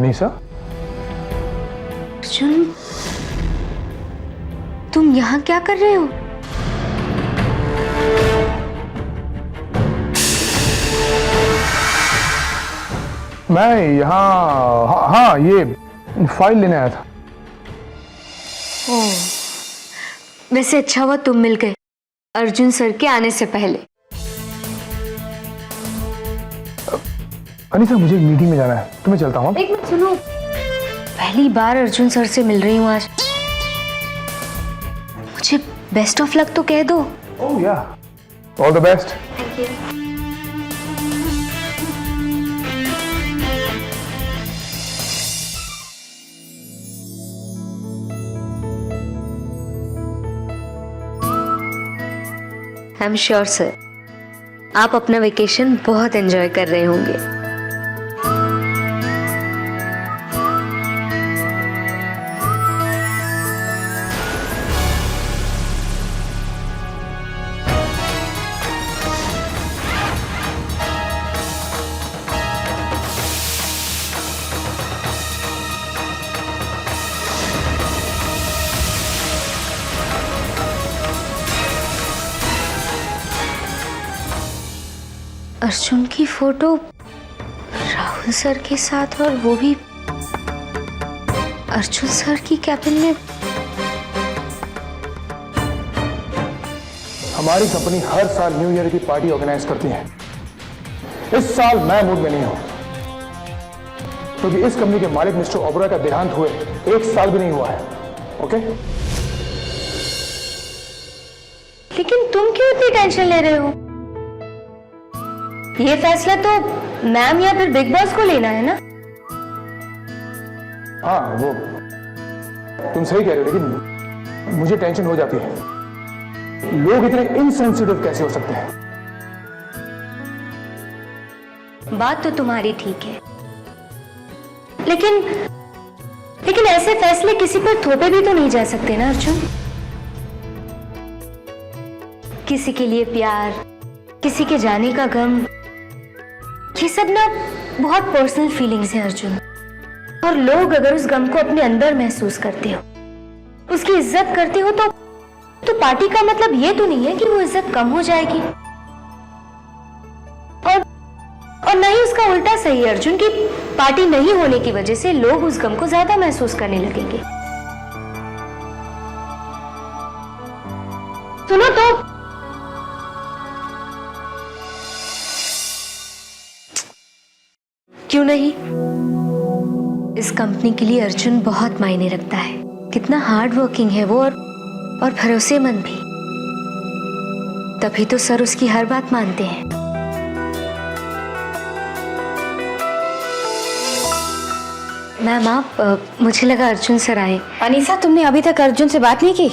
अनीसा, अर्जुन, तुम यहाँ क्या कर रहे हो? मैं यहाँ हाँ ये फाइल लेने आया था। ओह, वैसे अच्छा हुआ तुम मिल गए अर्जुन सर के आने से पहले। अनीसा, मुझे एक मीटिंग में जाना है तो मैं चलता हूँ। एक मिनट सुनो, पहली बार अर्जुन सर से मिल रही हूँ आज। मुझे बेस्ट ऑफ लक तो कह दो। ओह या, all the best. Thank you. I am sure sir, आप अपना वेकेशन बहुत एंजॉय कर रहे होंगे। अर्जुन की फोटो राहुल सर के साथ, और वो भी अर्जुन सर की कैबिन में। हमारी कंपनी हर साल न्यू ईयर की पार्टी ऑर्गेनाइज करती है। इस साल मैं मूड में नहीं हूं क्योंकि इस कंपनी के मालिक मिस्टर ओबरॉय का देहांत हुए 1 साल भी नहीं हुआ है। ओके? लेकिन तुम क्यों इतनी टेंशन ले रहे हो? ये फैसला तो मैम या फिर बिग बॉस को लेना है ना। हाँ, वो तुम सही कह रहे हो, लेकिन मुझे टेंशन हो जाती है। लोग इतने इनसेंसिटिव कैसे हो सकते हैं? बात तो तुम्हारी ठीक है, लेकिन ऐसे फैसले किसी पर थोपे भी तो नहीं जा सकते ना अर्जुन। किसी के लिए प्यार, किसी के जाने का गम, ये सब ना बहुत पर्सनल फीलिंग्स हैं अर्जुन। और लोग अगर उस गम को अपने अंदर महसूस करते हो, उसकी इज्जत करते हो, तो पार्टी का मतलब ये तो नहीं है कि वो इज्जत कम हो जाएगी। और न ही उसका उल्टा सही है अर्जुन, कि पार्टी नहीं होने की वजह से लोग उस गम को ज्यादा महसूस करने लगेंगे। सुनो तो, क्यों नहीं? इस कंपनी के लिए अर्जुन बहुत मायने रखता है। कितना हार्ड वर्किंग है वो, और भरोसेमंद भी। तभी तो सर उसकी हर बात मानते हैं। मैम, आप मुझे लगा अर्जुन सर आए। अनीसा, तुमने अभी तक अर्जुन से बात नहीं की?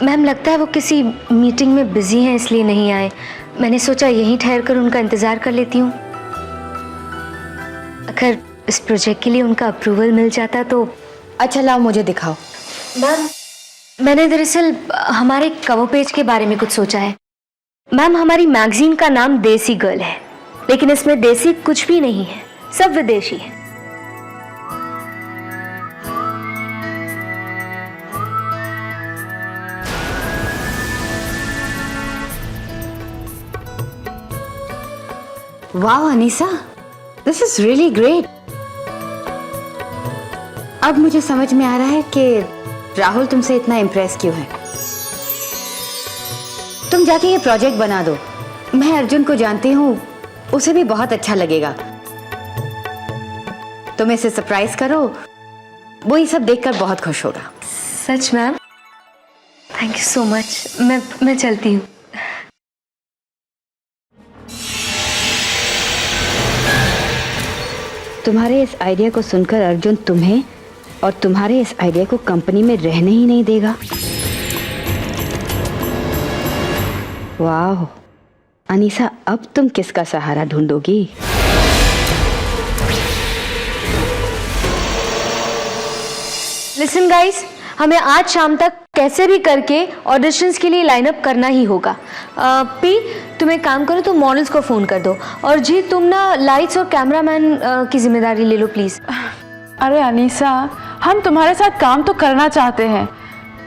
मैम, लगता है वो किसी मीटिंग में बिजी हैं, इसलिए नहीं आए। मैंने सोचा यहीं ठहर कर उनका इंतजार कर लेती हूँ। अगर इस प्रोजेक्ट के लिए उनका अप्रूवल मिल जाता तो। अच्छा, लाओ मुझे दिखाओ। मैम, मैंने दरअसल हमारे कवर पेज के बारे में कुछ सोचा है। मैम, हमारी मैगजीन का नाम देसी गर्ल है, लेकिन इसमें देसी कुछ भी नहीं है, सब विदेशी है। वाह Anisa, this is really great. अब मुझे समझ में आ रहा है कि राहुल तुमसे इतना इम्प्रेस क्यों है। तुम जाके ये प्रोजेक्ट बना दो। मैं अर्जुन को जानती हूँ, उसे भी बहुत अच्छा लगेगा। तुम इसे सरप्राइज करो, वो ये सब देखकर बहुत खुश होगा। सच ma'am? Thank you so much. मैं चलती हूँ। तुम्हारे इस आइडिया को सुनकर अर्जुन तुम्हें और तुम्हारे इस आइडिया को कंपनी में रहने ही नहीं देगा। वाह अनीसा, अब तुम किसका सहारा ढूंढोगी? लिसन गाइस, हमें आज शाम तक कैसे भी करके ऑडिशंस के लिए लाइन अप करना ही होगा। पी, तुम एक काम करो, तुम मॉडल्स को फ़ोन कर दो, और जी तुम ना लाइट्स और कैमरामैन की जिम्मेदारी ले लो प्लीज़। अरे अनीसा, हम तुम्हारे साथ काम तो करना चाहते हैं,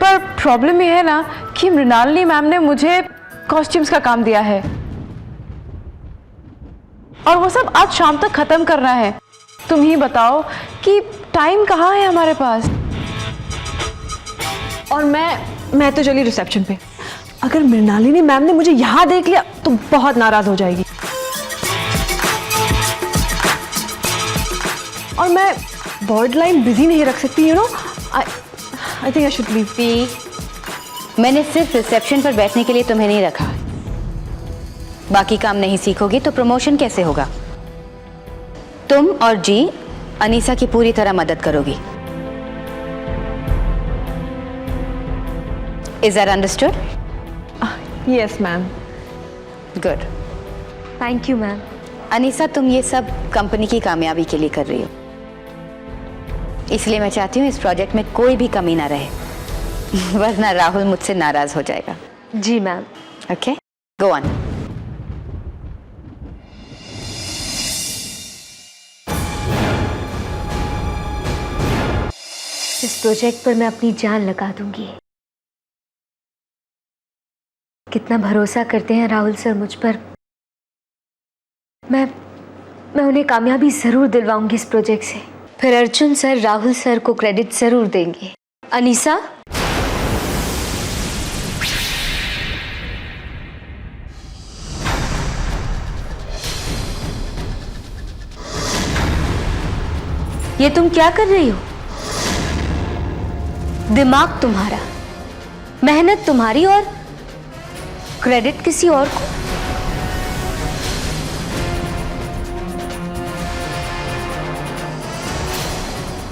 पर प्रॉब्लम ये है ना कि मृणालिनी मैम ने मुझे कॉस्ट्यूम्स का काम दिया है और वो सब आज शाम तक खत्म करना है। तुम ही बताओ कि टाइम कहाँ है हमारे पास। और मैं तो चली रिसेप्शन पे। अगर मृणालिनी मैम ने मुझे यहाँ देख लिया तो बहुत नाराज हो जाएगी। और मैं बॉर्ड लाइन बिजी नहीं रख सकती, you know. I think I should leave. मैंने सिर्फ रिसेप्शन पर बैठने के लिए तुम्हें नहीं रखा। बाकी काम नहीं सीखोगी तो प्रमोशन कैसे होगा? तुम और जी अनीसा की पूरी तरह मदद करोगी। Is that understood? Yes ma'am. Good. Thank you ma'am. Anisa, तुम ये सब कंपनी की कामयाबी के लिए कर रही हो, इसलिए मैं चाहती हूँ इस प्रोजेक्ट में कोई भी कमी ना रहे, वरना राहुल मुझसे नाराज हो जाएगा। जी मैम। Okay, go on. इस प्रोजेक्ट पर मैं अपनी जान लगा दूंगी। कितना भरोसा करते हैं राहुल सर मुझ पर। मैं उन्हें कामयाबी जरूर दिलवाऊंगी इस प्रोजेक्ट से। फिर अर्जुन सर राहुल सर को क्रेडिट जरूर देंगे। अनीसा, ये तुम क्या कर रही हो? दिमाग तुम्हारा, मेहनत तुम्हारी और क्रेडिट किसी और को।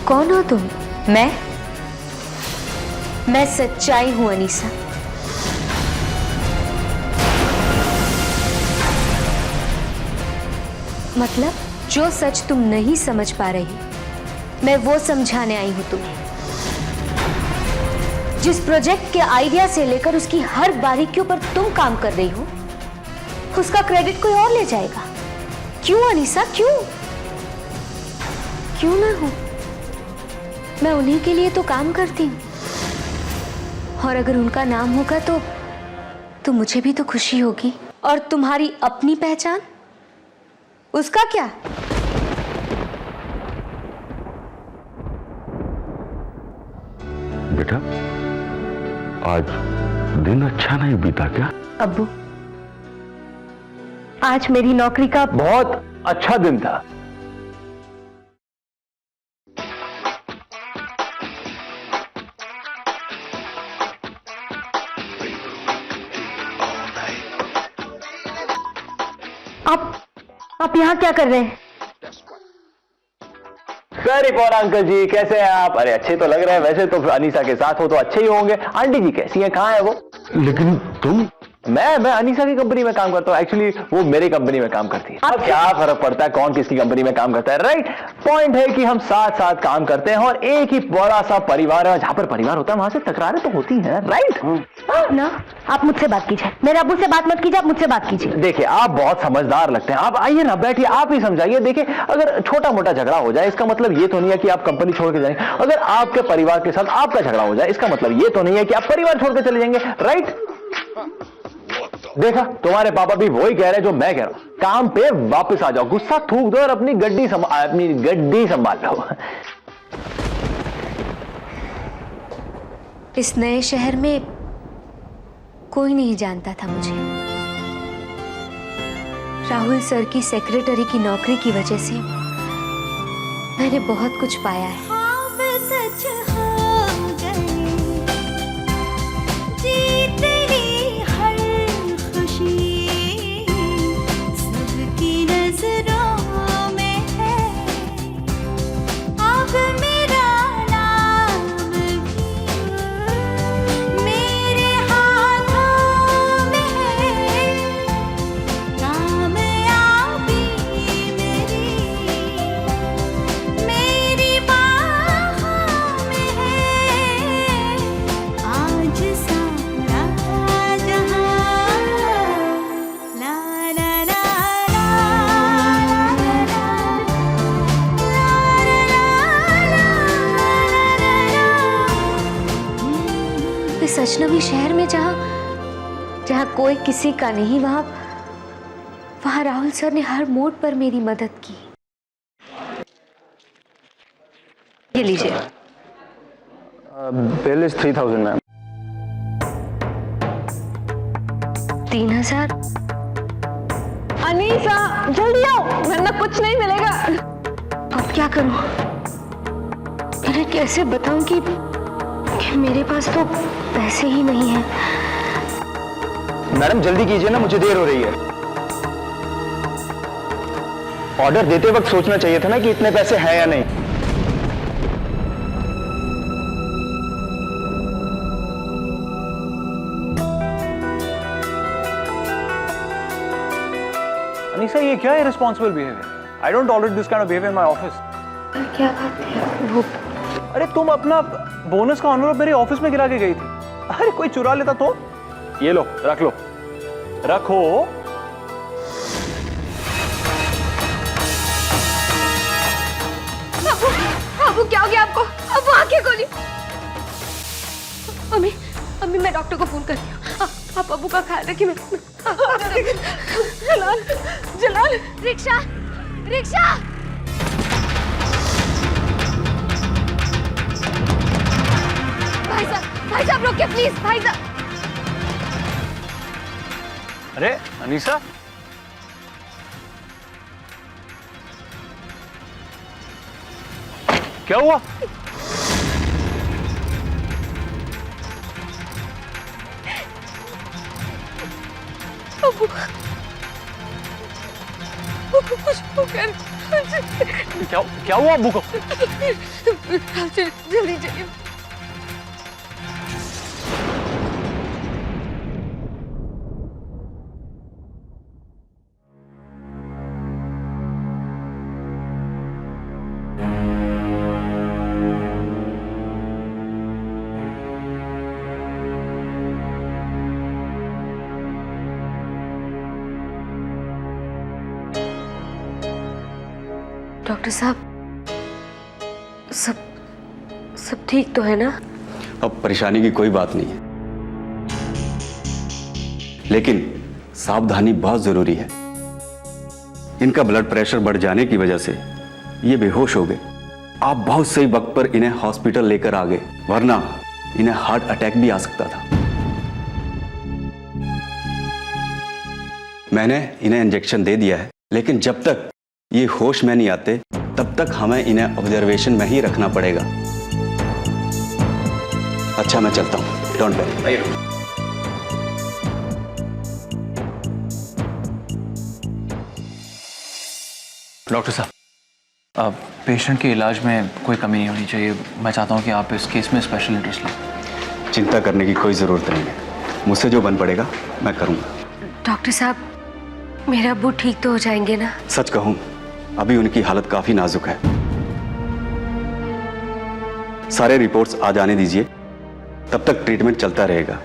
कौन हो तुम? मैं सच्चाई हूं अनीसा। मतलब जो सच तुम नहीं समझ पा रही, मैं वो समझाने आई हूं तुम्हें। जिस प्रोजेक्ट के आइडिया से लेकर उसकी हर बारीकियों पर तुम काम कर रही हो, उसका क्रेडिट कोई और ले जाएगा। क्यों अनीसा, क्यों ना हो? मैं उन्हीं के लिए तो काम करती हूँ, और अगर उनका नाम होगा तो मुझे भी तो खुशी होगी। और तुम्हारी अपनी पहचान, उसका क्या? बेटा, आज दिन अच्छा नहीं बीता क्या? अब्बू, आज मेरी नौकरी का बहुत अच्छा दिन था। आप यहाँ क्या कर रहे हैं? वेरी गुड अंकल जी, कैसे हैं आप? अरे अच्छे तो लग रहे हैं। वैसे तो अनीसा के साथ हो तो अच्छे ही होंगे। आंटी जी कैसी हैं, कहाँ है वो? लेकिन तुम? मैं अनीसा की कंपनी में काम करता हूँ। एक्चुअली वो मेरी कंपनी में काम करती है। अब क्या फर्क पड़ता है कौन किसकी कंपनी में काम करता है, राइट? पॉइंट है कि हम साथ साथ काम करते हैं और एक ही बड़ा सा परिवार है। जहां पर परिवार होता है वहां से तकरारें तो होती हैं, राइट? ना, आप मुझसे बात कीजिए। मेरे अब्बू से बात मत कीजिए, आप मुझसे बात कीजिए। देखिए, आप बहुत समझदार लगते हैं। आप आइए ना, बैठिए, आप ही समझाइए। देखिए, अगर छोटा मोटा झगड़ा हो जाए इसका मतलब ये तो नहीं है कि आप कंपनी छोड़ के जाएंगे। अगर आपके परिवार के साथ आपका झगड़ा हो जाए इसका मतलब ये तो नहीं है कि आप परिवार छोड़ के चले जाएंगे, राइट? देखा, तुम्हारे पापा भी वही कह रहे हैं जो मैं कह रहा हूं। काम पे वापस आ जाओ, गुस्सा थूक दो और अपनी गड्डी संभाल लो। इस नए शहर में कोई नहीं जानता था मुझे। राहुल सर की सेक्रेटरी की नौकरी की वजह से मैंने बहुत कुछ पाया है। अजनबी शहर में जहाँ कोई किसी का नहीं, वहाँ राहुल सर ने हर मोड़ पर मेरी मदद की। ये लीजिए। Bill is 3000 ma'am. 3000? अनीसा जल्दी आओ, वरना कुछ नहीं मिलेगा। अब क्या करूं? इन्हें कैसे बताऊं कि मेरे पास तो पैसे ही नहीं हैं। मैडम जल्दी कीजिए ना, मुझे देर हो रही है। ऑर्डर देते वक्त सोचना चाहिए था ना कि इतने पैसे हैं या नहीं। अनीसा, ये क्या है responsible behaviour? I don't tolerate this kind of behaviour in my office. क्या बात है? वो अरे तुम अपना बोनस का एनवलप मेरे ऑफिस में गिरा के गई थी। अरे कोई चुरा लेता तो? ये लो, रख लो, रखो। अबू क्या हो गया आपको? अब आंखें खोली। अम्मी मैं डॉक्टर को फोन करती हूँ। आप अबू का ख्याल रखिए। जलाल रिक्शा। भाई साहब रोकिए प्लीज, भाई साहब। अरे अनीसा, क्या हुआ? अबू कुछ हो गया। क्या हुआ अब्बू को? जल्दी चलिए। डॉक्टर साहब, सब ठीक तो है ना? अब परेशानी की कोई बात नहीं है, लेकिन सावधानी बहुत जरूरी है। इनका ब्लड प्रेशर बढ़ जाने की वजह से ये बेहोश हो गए। आप बहुत सही वक्त पर इन्हें हॉस्पिटल लेकर आ गए, वरना इन्हें हार्ट अटैक भी आ सकता था। मैंने इन्हें इंजेक्शन दे दिया है, लेकिन जब तक ये होश में नहीं आते तब तक हमें इन्हें ऑब्जर्वेशन में ही रखना पड़ेगा। अच्छा, मैं चलता हूं। Don't worry. डॉक्टर साहब, पेशेंट के इलाज में कोई कमी नहीं होनी चाहिए। मैं चाहता हूं कि आप इस केस में स्पेशल इंटरेस्ट लें। चिंता करने की कोई जरूरत नहीं है, मुझसे जो बन पड़ेगा मैं करूंगा। डॉक्टर साहब, मेरा अब्बू ठीक तो हो जाएंगे ना? सच कहूं, अभी उनकी हालत काफी नाजुक है। सारे रिपोर्ट्स आ जाने दीजिए, तब तक ट्रीटमेंट चलता रहेगा।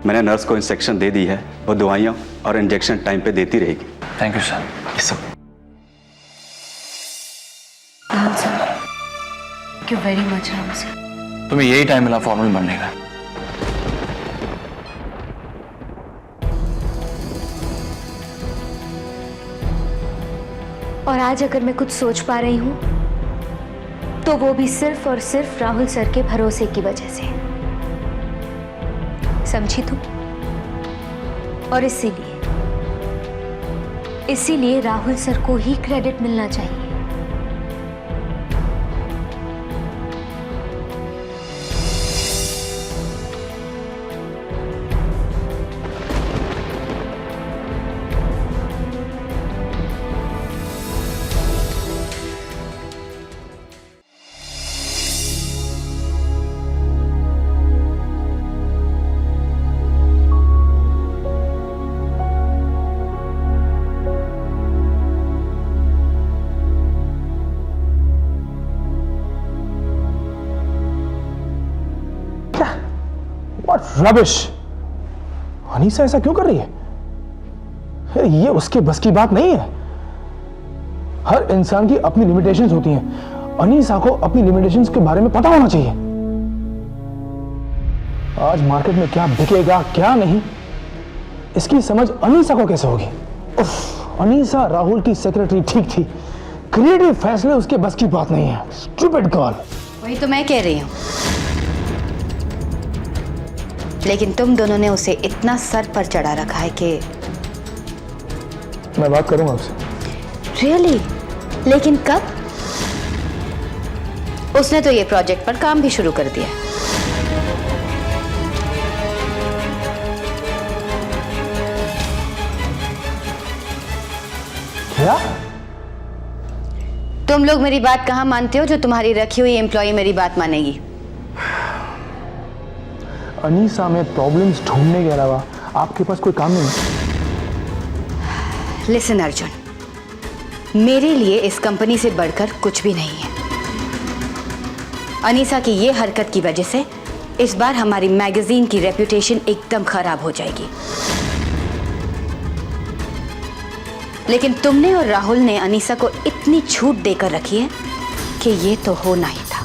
मैंने नर्स को इंस्ट्रक्शन दे दी है, वो दवाइयां और इंजेक्शन टाइम पे देती रहेगी। Thank you sir. ये सब Rahul sir, thank you very much. Rahul sir, तुम्हें यही टाइम मिला फॉर्मल बनने का। और आज अगर मैं कुछ सोच पा रही हूं तो वो भी सिर्फ और सिर्फ राहुल सर के भरोसे की वजह से। समझी तुम? और इसीलिए राहुल सर को ही क्रेडिट मिलना चाहिए। रबिश। अनीसा ऐसा क्यों कर रही है? ये उसके बस की बात नहीं है। हर इंसान की अपनी लिमिटेशंस होती हैं। अनीसा को अपनी लिमिटेशंस के बारे में पता होना चाहिए। आज मार्केट में क्या बिकेगा क्या नहीं, इसकी समझ अनीसा को कैसे होगी? उफ, अनीसा राहुल की सेक्रेटरी ठीक थी, क्रिएटिव फैसले उसके बस की बात नहीं है। Stupid girl. वही तो मैं कह रही हूँ, लेकिन तुम दोनों ने उसे इतना सर पर चढ़ा रखा है कि मैं बात करूंगा उससे। रियली? लेकिन कब? उसने तो ये प्रोजेक्ट पर काम भी शुरू कर दिया। क्या? तुम लोग मेरी बात कहाँ मानते हो जो तुम्हारी रखी हुई एम्प्लॉय मेरी बात मानेगी? अनीसा में प्रॉब्लम्स ढूंढने के अलावा आपके पास कोई काम नहीं है? लिसन अर्जुन, मेरे लिए इस कंपनी से बढ़कर कुछ भी नहीं है। अनीसा की ये हरकत की वजह से इस बार हमारी मैगजीन की रेपुटेशन एकदम खराब हो जाएगी। लेकिन तुमने और राहुल ने अनीसा को इतनी छूट देकर रखी है कि ये तो होना ही था।